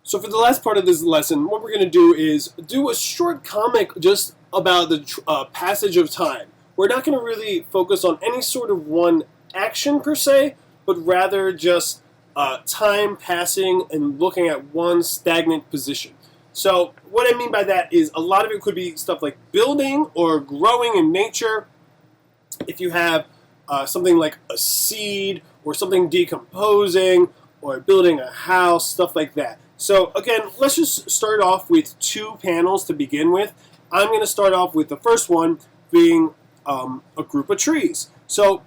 So for the last part of this lesson, what we're going to do is do a short comic just about the passage of time. We're not going to really focus on any sort of one action per se, but rather just time passing and looking at one stagnant position. So what I mean by that is a lot of it could be stuff like building or growing in nature. If you have something like a seed or something decomposing or building a house, stuff like that. So again, let's just start off with two panels to begin with. I'm going to start off with the first one being a group of trees. So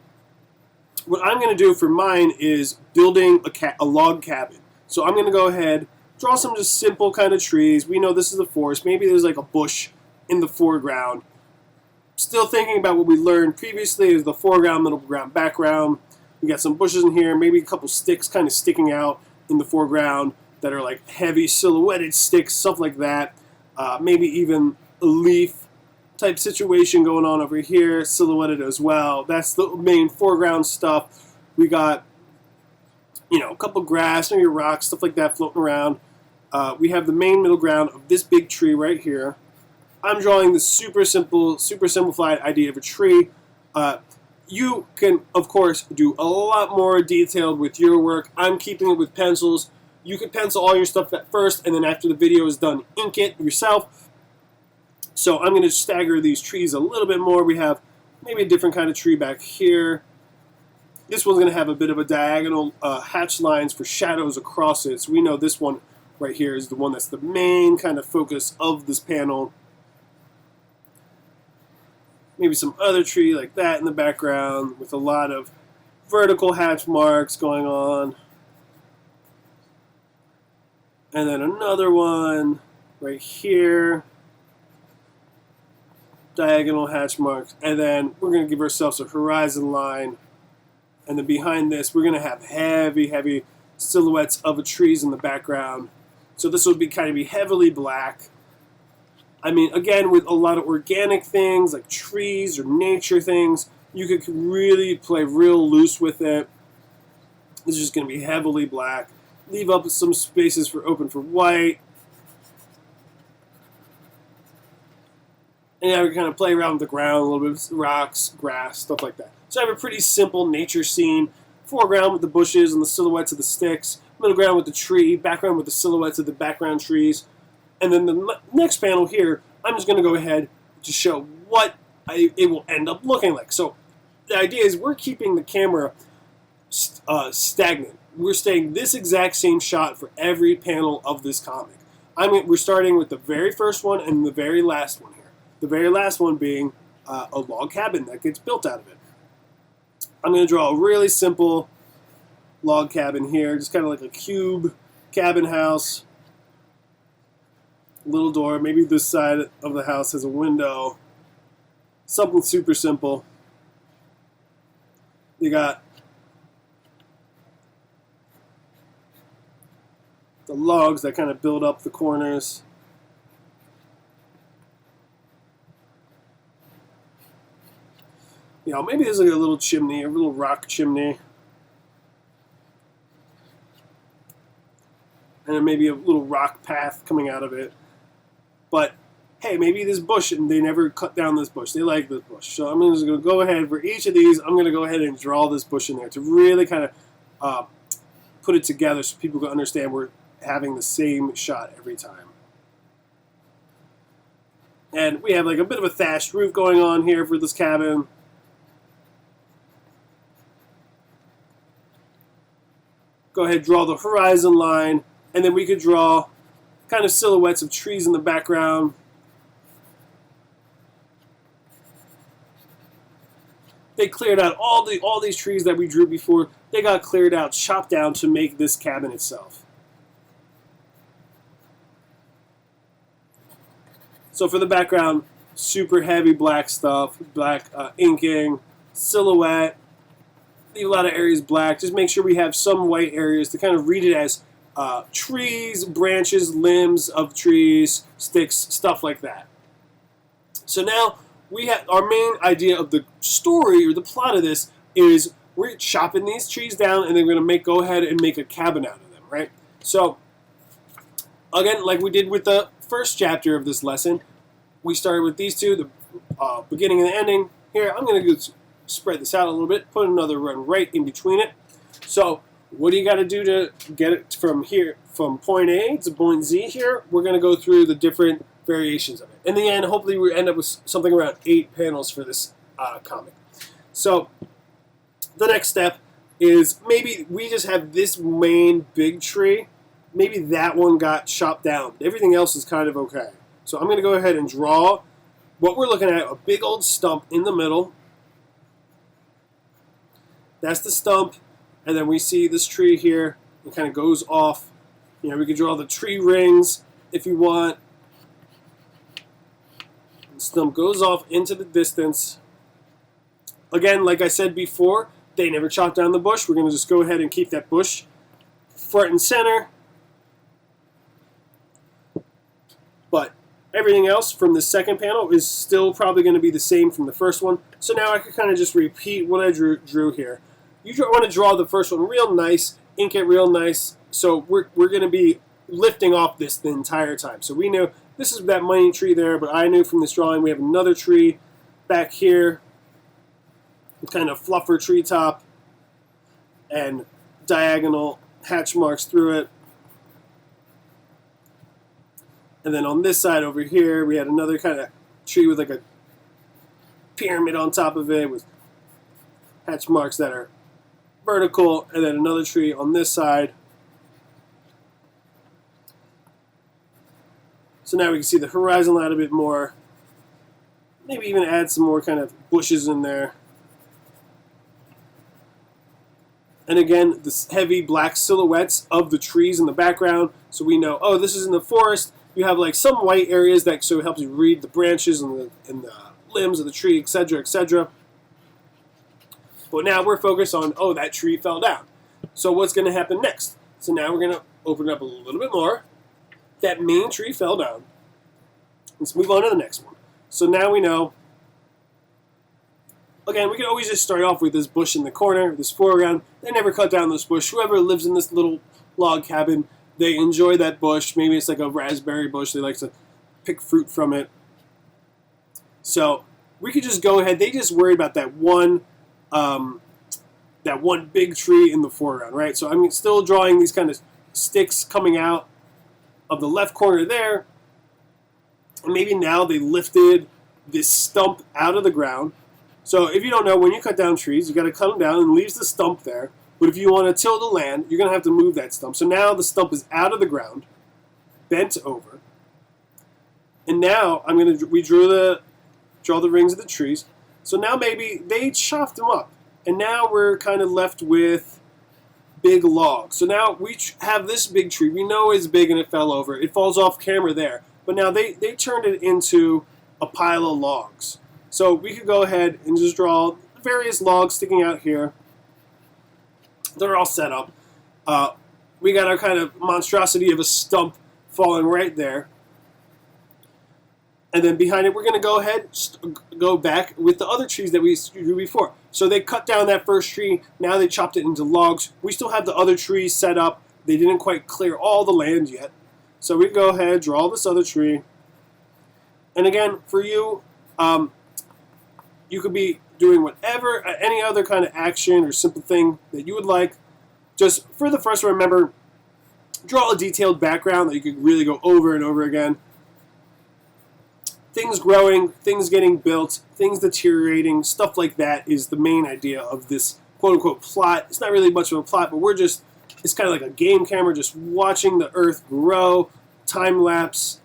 what I'm going to do for mine is building a log cabin. So I'm going to go ahead, draw some just simple kind of trees. We know this is a forest. Maybe there's like a bush in the foreground. Still thinking about what we learned previously is the foreground, middle ground, background. We got some bushes in here, maybe a couple sticks kind of sticking out in the foreground that are like heavy silhouetted sticks, stuff like that. Maybe even a leaf type situation going on over here, silhouetted as well. That's the main foreground stuff. We got, a couple grass, maybe rocks, stuff like that floating around. We have the main middle ground of this big tree right here. I'm drawing the super simplified idea of a tree. You can, of course, do a lot more detailed with your work. I'm keeping it with pencils. You can pencil all your stuff at first, and then after the video is done, ink it yourself. So I'm going to stagger these trees a little bit more. We have maybe a different kind of tree back here. This one's going to have a bit of a diagonal hatch lines for shadows across it. So we know this one right here is the one that's the main kind of focus of this panel. Maybe some other tree like that in the background with a lot of vertical hatch marks going on. And then another one right here. Diagonal hatch marks. And then we're going to give ourselves a horizon line. And then behind this, we're going to have heavy silhouettes of the trees in the background. So this will be kind of heavily black. I mean, again, with a lot of organic things like trees or nature things, you could really play real loose with it. This is just going to be heavily black. Leave up some spaces for open for white. And now we kind of play around with the ground a little bit, rocks, grass, stuff like that. So I have a pretty simple nature scene. Foreground with the bushes and the silhouettes of the sticks. Middle ground with the tree. Background with the silhouettes of the background trees. And then the next panel here, I'm just going to go ahead to show what it will end up looking like. So the idea is we're keeping the camera stagnant. We're staying this exact same shot for every panel of this comic. We're starting with the very first one and the very last one here. The very last one being a log cabin that gets built out of it. I'm going to draw a really simple log cabin here, just kind of like a cube cabin house. Little door, maybe this side of the house has a window. Something super simple. You got the logs that kind of build up the corners. Maybe there's like a little chimney, a little rock chimney. And then maybe a little rock path coming out of it. But, hey, maybe this bush, and they never cut down this bush. They like this bush. So I'm just going to go ahead, for each of these, I'm going to go ahead and draw this bush in there to really kind of put it together so people can understand we're having the same shot every time. And we have like a bit of a thatched roof going on here for this cabin. Go ahead, draw the horizon line, and then we could draw kind of silhouettes of trees in the background. They cleared out all these trees that we drew before. They got cleared out, chopped down to make this cabin itself. So for the background, super heavy black stuff, black inking, silhouette. Leave a lot of areas black. Just make sure we have some white areas to kind of read it as trees, branches, limbs of trees, sticks, stuff like that. So now we have our main idea of the story or the plot of this is we're chopping these trees down and then we're going to go ahead and make a cabin out of them, right? So Again, like we did with the first chapter of this lesson, we started with these two, the beginning and the ending. Here, I'm going to spread this out a little bit, put another run right in between it. So, what do you got to do to get it from here, from point A to point Z here? We're going to go through the different variations of it. In the end, hopefully we end up with something around 8 panels for this comic. So, the next step is maybe we just have this main big tree. Maybe that one got chopped down. Everything else is kind of okay. So I'm going to go ahead and draw what we're looking at, a big old stump in the middle. That's the stump. And then we see this tree here. It kind of goes off. You know, we can draw the tree rings if you want. The stump goes off into the distance. Again, like I said before, they never chopped down the bush. We're going to just go ahead and keep that bush front and center. But everything else from the second panel is still probably going to be the same from the first one. So now I can kind of just repeat what I drew here. You want to draw the first one real nice, ink it real nice. So we're going to be lifting off this the entire time. So we know this is that money tree there, but I knew from this drawing we have another tree back here. Kind of fluffer treetop and diagonal hatch marks through it. And then on this side over here, we had another kind of tree with like a pyramid on top of it with hatch marks that are vertical, and then another tree on this side. So now we can see the horizon line a bit more. Maybe even add some more kind of bushes in there. And again, this heavy black silhouettes of the trees in the background. So we know, oh, this is in the forest. You have like some white areas that so it helps you read the branches and the limbs of the tree, etc., etc. But now we're focused on, oh, that tree fell down. So what's going to happen next? So now we're going to open it up a little bit more. That main tree fell down. Let's move on to the next one. So now we know. Again, we can always just start off with this bush in the corner, this foreground. They never cut down this bush. Whoever lives in this little log cabin, they enjoy that bush. Maybe it's like a raspberry bush. They like to pick fruit from it. So we could just go ahead. They just worry about that one big tree in the foreground, right? So I'm still drawing these kind of sticks coming out of the left corner there. And maybe now they lifted this stump out of the ground. So if you don't know, when you cut down trees, you got to cut them down and leaves the stump there. But if you want to till the land, you're going to have to move that stump. So now the stump is out of the ground, bent over. And now I'm going to draw the rings of the trees. So now maybe they chopped them up. And now we're kind of left with big logs. So now we have this big tree. We know it's big and it fell over. It falls off camera there. But now they turned it into a pile of logs. So we could go ahead and just draw various logs sticking out here. They're all set up. We got our kind of monstrosity of a stump falling right there. And then behind it, we're going to go ahead, go back with the other trees that we drew before. So they cut down that first tree. Now they chopped it into logs. We still have the other trees set up. They didn't quite clear all the land yet. So we go ahead, draw this other tree. And again, for you, you could be doing whatever, any other kind of action or simple thing that you would like. Just for the first one, remember, draw a detailed background that you could really go over and over again. Things growing, things getting built, things deteriorating, stuff like that is the main idea of this quote-unquote plot. It's not really much of a plot, but it's kind of like a game camera just watching the earth grow, time-lapse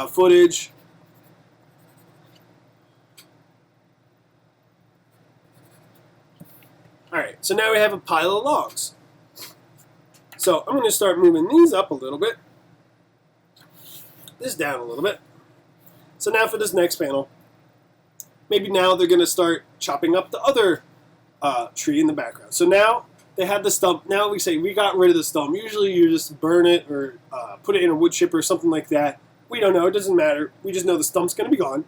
footage. Alright, so now we have a pile of logs. So I'm going to start moving these up a little bit. This down a little bit. So now for this next panel, maybe now they're going to start chopping up the other tree in the background. So now they have the stump. Now we say we got rid of the stump. Usually you just burn it or put it in a wood chipper or something like that. We don't know. It doesn't matter. We just know the stump's going to be gone.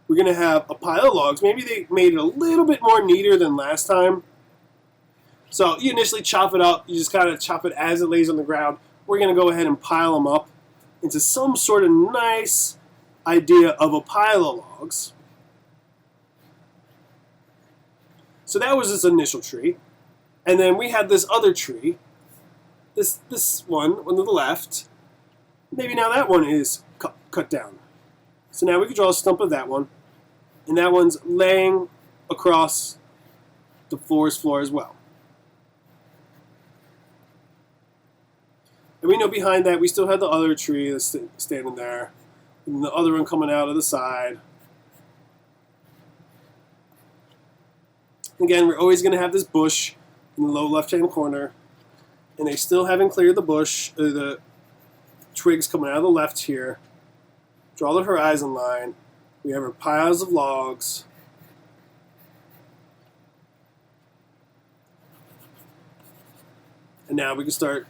We're going to have a pile of logs. Maybe they made it a little bit more neater than last time. So you initially chop it up. You just kind of chop it as it lays on the ground. we're going to go ahead and pile them up into some sort of nice idea of a pile of logs. So that was this initial tree. And then we had this other tree, this one on the left. Maybe now that one is cut down. So now we can draw a stump of that one. And that one's laying across the floor as well. And we know behind that we still have the other tree that's standing there. And the other one coming out of the side. Again, we're always going to have this bush in the low left-hand corner. And they still haven't cleared the bush, the twigs coming out of the left here. Draw the horizon line. We have our piles of logs. And now we can start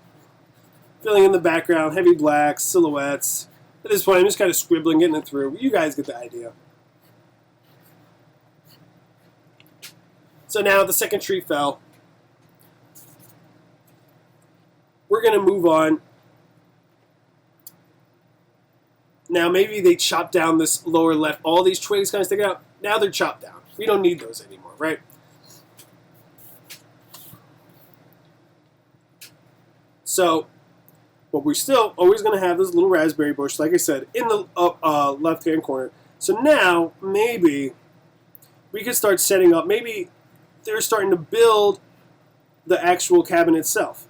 filling in the background, heavy blacks, silhouettes. At this point, I'm just kind of scribbling, getting it through. You guys get the idea. So now the second tree fell. We're going to move on. Now maybe they chopped down this lower left, all these twigs kind of sticking out. Now they're chopped down. We don't need those anymore, right? So, but we're still always going to have this little raspberry bush, like I said, in the left-hand corner. So now, maybe we could start setting up, maybe they're starting to build the actual cabin itself.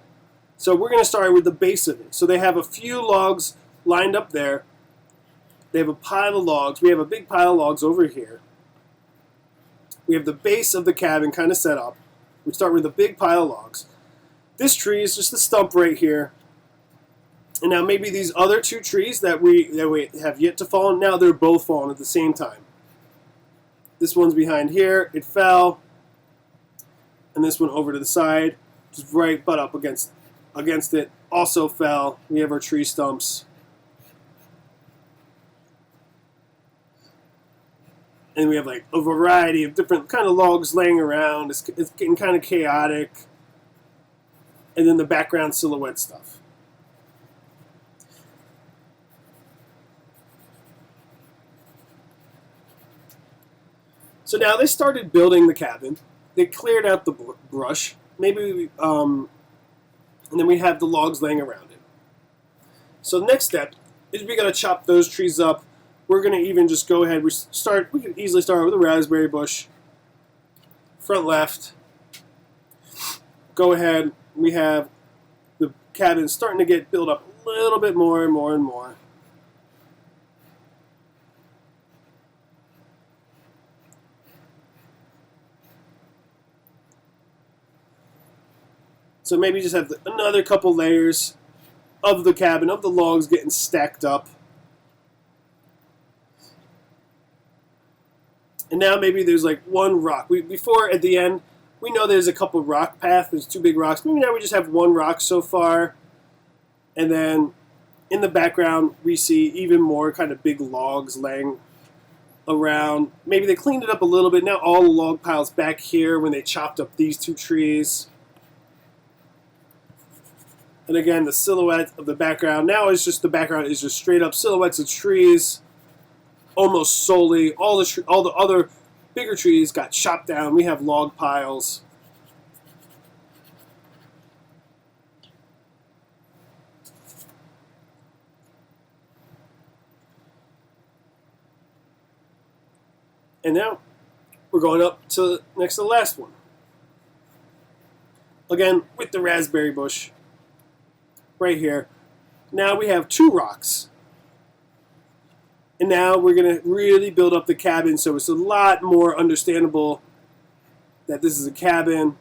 So we're going to start with the base of it. So they have a few logs lined up there. They have a pile of logs. We have a big pile of logs over here. We have the base of the cabin kind of set up. We start with a big pile of logs. This tree is just the stump right here. And now maybe these other two trees that we have yet to fall, now they're both falling at the same time. This one's behind here. It fell. And this one over to the side, just right butt up against it, also fell. We have our tree stumps. And we have like a variety of different kind of logs laying around. It's getting kind of chaotic. And then the background silhouette stuff. So now they started building the cabin. They cleared out the brush. Maybe, and then we have the logs laying around it. So the next step is we got to chop those trees up. We're going to even just go ahead. We can easily start with a raspberry bush. Front left. Go ahead. We have the cabin starting to get built up a little bit more and more and more. So maybe just have another couple layers of the cabin, of the logs getting stacked up. And now maybe there's like one rock. Before, at the end, we know there's a couple rock paths. There's two big rocks. Maybe now we just have one rock so far. And then in the background, we see even more kind of big logs laying around. Maybe they cleaned it up a little bit. Now all the log piles back here when they chopped up these two trees. And again, the silhouette of the background. Now it's just the background is just straight up silhouettes of trees. Almost solely. All the other bigger trees got chopped down. We have log piles. And now we're going up to next to the last one. Again, with the raspberry bush. Right here. Now we have two rocks. And now we're going to really build up the cabin so it's a lot more understandable that this is a cabin.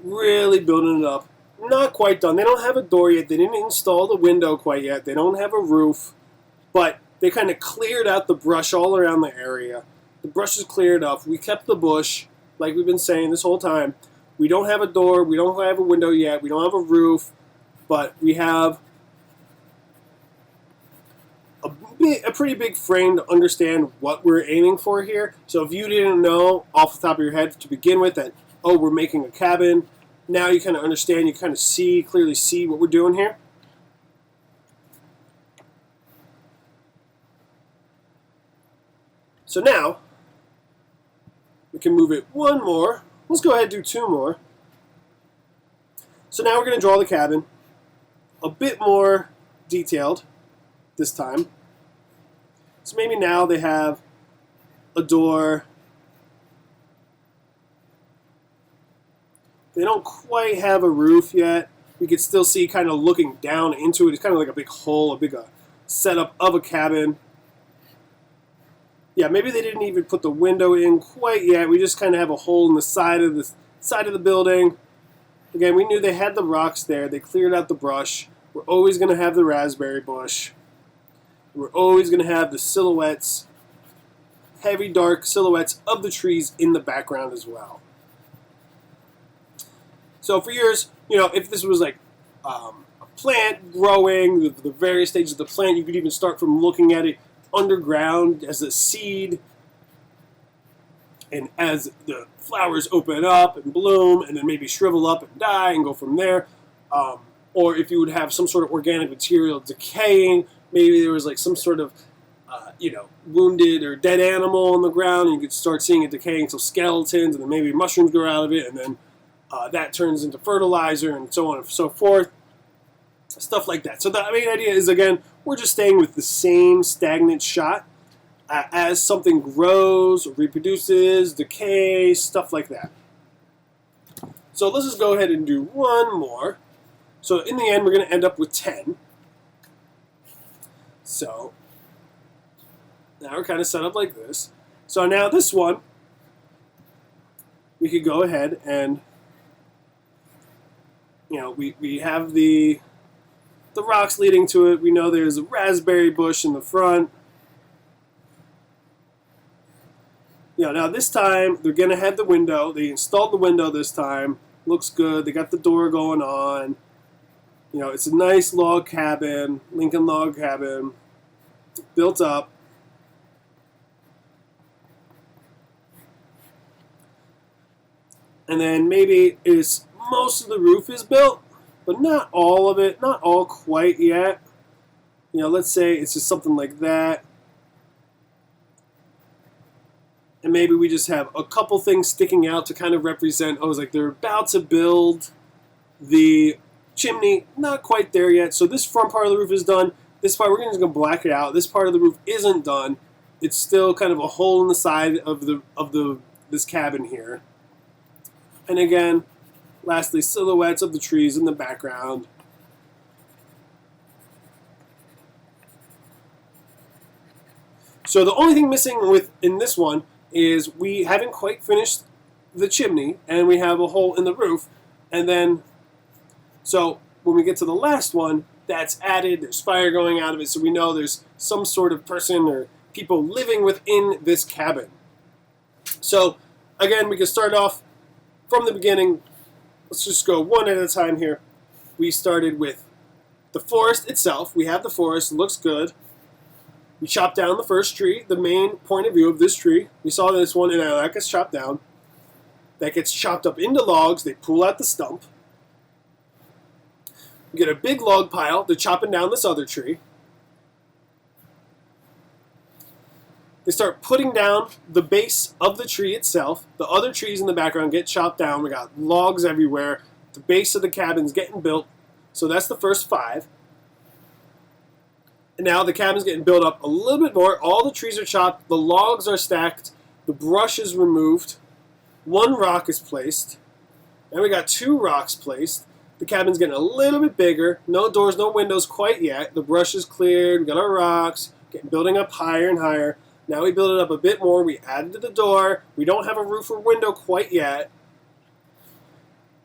Really building it up. Not quite done. They don't have a door yet. They didn't install the window quite yet. They don't have a roof. But they kind of cleared out the brush all around the area. The brush is cleared up. We kept the bush, like we've been saying this whole time. We don't have a door, we don't have a window yet, we don't have a roof, but we have a pretty big frame to understand what we're aiming for here. So if you didn't know off the top of your head to begin with that, oh, we're making a cabin, now you kind of understand, you kind of clearly see what we're doing here. So now, we can move it one more. Let's go ahead and do two more. So now we're going to draw the cabin a bit more detailed this time. So maybe now they have a door. They don't quite have a roof yet. You can still see kind of looking down into it. It's kind of like a big hole, a big setup of a cabin. Yeah, maybe they didn't even put the window in quite yet. We just kind of have a hole in the side of the building. Again, we knew they had the rocks there. They cleared out the brush. We're always going to have the raspberry bush. We're always going to have the silhouettes, heavy dark silhouettes of the trees in the background as well. So for yours, you know, if this was like a plant growing, the various stages of the plant, you could even start from looking at it underground as a seed, and as the flowers open up and bloom and then maybe shrivel up and die and go from there. Or if you would have some sort of organic material decaying, maybe there was like some sort of wounded or dead animal on the ground, and you could start seeing it decaying to skeletons, and then maybe mushrooms grow out of it, and then that turns into fertilizer, and so on and so forth. Stuff like that. So the main idea is, again, we're just staying with the same stagnant shot as something grows, reproduces, decays, stuff like that. So let's just go ahead and do one more. So in the end, we're going to end up with 10. So now we're kind of set up like this. So now this one, we could go ahead and, we have the rocks leading to it. We know there's a raspberry bush in the front. Now this time, they're going to have the window. They installed the window this time. Looks good. They got the door going on. It's a nice log cabin, Lincoln log cabin, built up. And then maybe most of the roof is built, but not all of it, not all quite yet. Let's say it's just something like that. And maybe we just have a couple things sticking out to kind of represent, it's like they're about to build the chimney, not quite there yet. So this front part of the roof is done. This part, we're just going to black it out. This part of the roof isn't done. It's still kind of a hole in the side of this cabin here. And again, lastly, silhouettes of the trees in the background. So the only thing missing in this one is we haven't quite finished the chimney, and we have a hole in the roof. And then, so when we get to the last one, that's added, there's fire going out of it, so we know there's some sort of person or people living within this cabin. So again, we can start off from the beginning. Let's just go one at a time here. We started with the forest itself. We have the forest, it looks good. We chopped down the first tree, the main point of view of this tree. We saw this one, and that gets chopped down. That gets chopped up into logs. They pull out the stump. We get a big log pile. They're chopping down this other tree. They start putting down the base of the tree itself. The other trees in the background get chopped down. We got logs everywhere. The base of the cabin's getting built. So that's the first 5. And now the cabin's getting built up a little bit more. All the trees are chopped. The logs are stacked. The brush is removed. 1 rock is placed. And we got 2 rocks placed. The cabin's getting a little bit bigger. No doors, no windows quite yet. The brush is cleared. We got our rocks. Building up higher and higher. Now we build it up a bit more. We added to the door. We don't have a roof or window quite yet.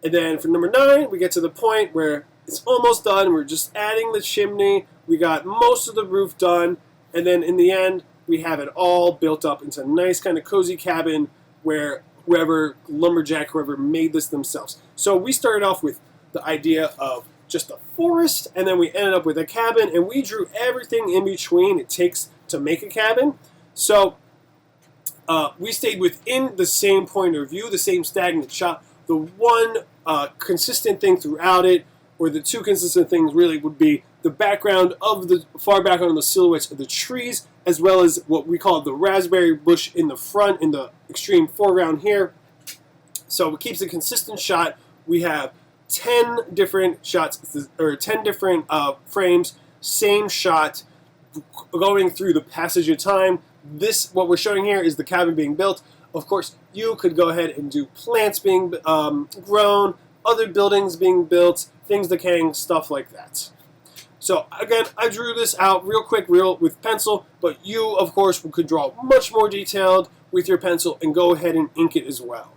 And then for number 9, we get to the point where it's almost done. We're just adding the chimney. We got most of the roof done. And then in the end, we have it all built up into a nice kind of cozy cabin where whoever, lumberjack, whoever made this themselves. So we started off with the idea of just a forest, and then we ended up with a cabin, and we drew everything in between it takes to make a cabin. So we stayed within the same point of view, the same stagnant shot. The one consistent thing throughout it, or the two consistent things really, would be the background of the far background of the silhouettes of the trees, as well as what we call the raspberry bush in the front, in the extreme foreground here. So it keeps a consistent shot. We have 10 different shots, or 10 different frames, same shot, going through the passage of time. This, what we're showing here, is the cabin being built. Of course, you could go ahead and do plants being grown, other buildings being built, things decaying, stuff like that. So again, I drew this out real quick, with pencil, but you, of course, could draw much more detailed with your pencil and go ahead and ink it as well.